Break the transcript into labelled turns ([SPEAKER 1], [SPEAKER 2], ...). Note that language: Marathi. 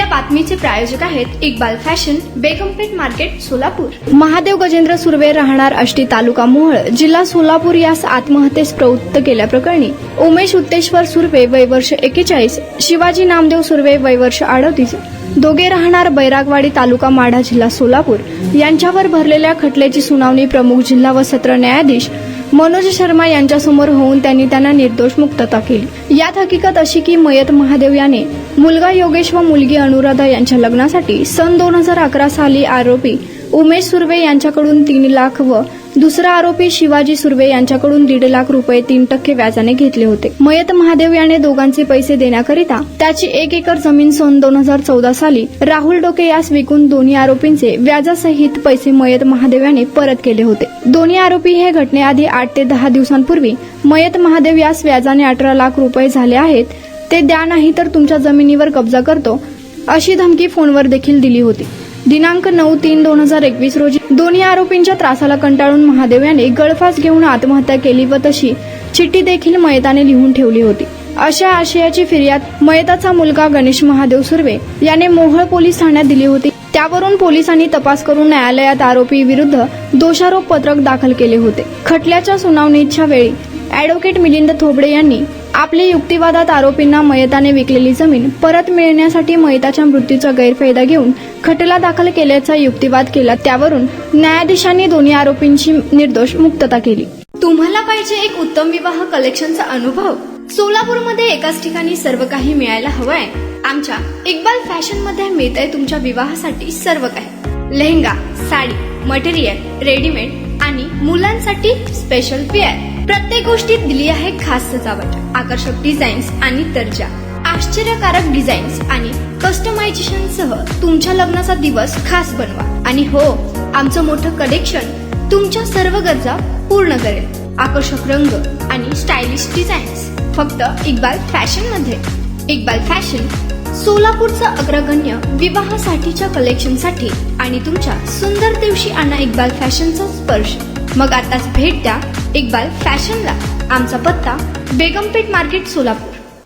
[SPEAKER 1] या बातमीचे प्रायोजक आहेत इक्बाल फॅशन, बेगमपेठ मार्केट, सोलापूर। महादेव गजेंद्र सुर्वे राहणार आष्टी, तालुका मोहोळ, जिल्हा सोलापूर यास आत्महत्येस प्रवृत्त केल्याप्रकरणी उमेश उत्तेश्वर सुर्वे वय वर्ष 41, शिवाजी नामदेव सुर्वे वय वर्ष 38, दोघे राहणार बैरागवाडी, तालुका माढा, जिल्हा सोलापूर यांच्यावर भरलेल्या खटल्याची सुनावणी प्रमुख जिल्हा व सत्र न्यायाधीश मनोज शर्मा यांच्यासमोर होऊन त्यांना निर्दोष मुक्तता केली। यात हकीकत अशी की मयत महादेव याने मुलगा योगेश व मुलगी अनुराधा यांच्या लग्नासाठी सन 2011 साली आरोपी उमेश सुर्वे यांच्याकडून 3 लाख व दुसरा आरोपी शिवाजी सुर्वे यांच्याकडून 1.5 लाख रुपये 3% व्याजाने घेतले होते। मयत महादेव याने दोघांचे पैसे देण्याकरिता त्याची 1 एकर जमीन सन 2014 साली राहुल डोके यास विकून दोन्ही आरोपींचे व्याजासहित पैसे मयत महादेव याने परत केले होते। दोन्ही आरोपी हे घटनेआधी 8 ते 10 दिवसांपूर्वी मयत महादेव यास व्याजाने 18 लाख रुपये झाले आहेत, ते द्या नाही तर तुमच्या जमिनीवर कब्जा करतो अशी धमकी फोनवर देखील दिली होती। दिनांक 9/3/2021 रोजी दोन्ही आरोपींच्या त्रासाला कंटाळून महादेव याने गळफास घेऊन आत्महत्या केली व तशी चिठ्ठी देखील मयताने लिहून ठेवली होती। अशा आशयाची फिर्याद मयताचा मुलगा गणेश महादेव सुर्वे याने मोहोळ पोलीस ठाण्यात दिली होती। त्यावरून पोलिसांनी तपास करून न्यायालयात आरोपी विरुद्ध दोषारोप पत्रक दाखल केले होते। खटल्याच्या सुनावणीच्या वेळी ॲडव्होकेट मिलिंद थोबडे यांनी आपले युक्तिवादात आरोपींना मयताने विकलेली जमीन परत मिळण्यासाठी मयताच्या मृत्यूचा गैरफायदा घेऊन खटला दाखल केल्याचा युक्तिवाद केला। त्यावरून न्यायाधीशांनी दोन्ही आरोपींची निर्दोष मुक्तता केली। तुम्हाला पाहिजे एक उत्तम विवाह कलेक्शनचा अनुभव? सोलापूरमध्ये एकाच ठिकाणी सर्व काही मिळायला हवंय? आमच्या इक्बाल फॅशन मध्ये मिळतंय तुमच्या विवाहासाठी सर्व काही। लेहंगा, साडी, मटेरियल, रेडीमेड आणि मुलांसाठी स्पेशल वेअर, प्रत्येक गोष्टीत दिली आहे खास सजावट, आकर्षक डिझाईन्स आणि दर्जा, आश्चर्यकारक डिझाईन्स आणि कस्टमायझेशन सह तुमच्या लग्नाचा दिवस खास बनवा। आणि हो, आमचं मोठं कलेक्शन तुमच्या सर्व गरजा पूर्ण करेल। आकर्षक रंग आणि स्टायलिश डिझाईन्स फक्त इक्बाल फॅशन मध्ये। इक्बाल फॅशन सोलापूरचा अग्रगण्य विवाहासाठीच्या कलेक्शनसाठी आणि तुमच्या सुंदर दिवशी आणा इक्बाल फॅशनचा स्पर्श। मग आताच भेट द्या इक्बाल फॅशनला। आमचा पत्ता बेगमपेठ मार्केट, सोलापूर।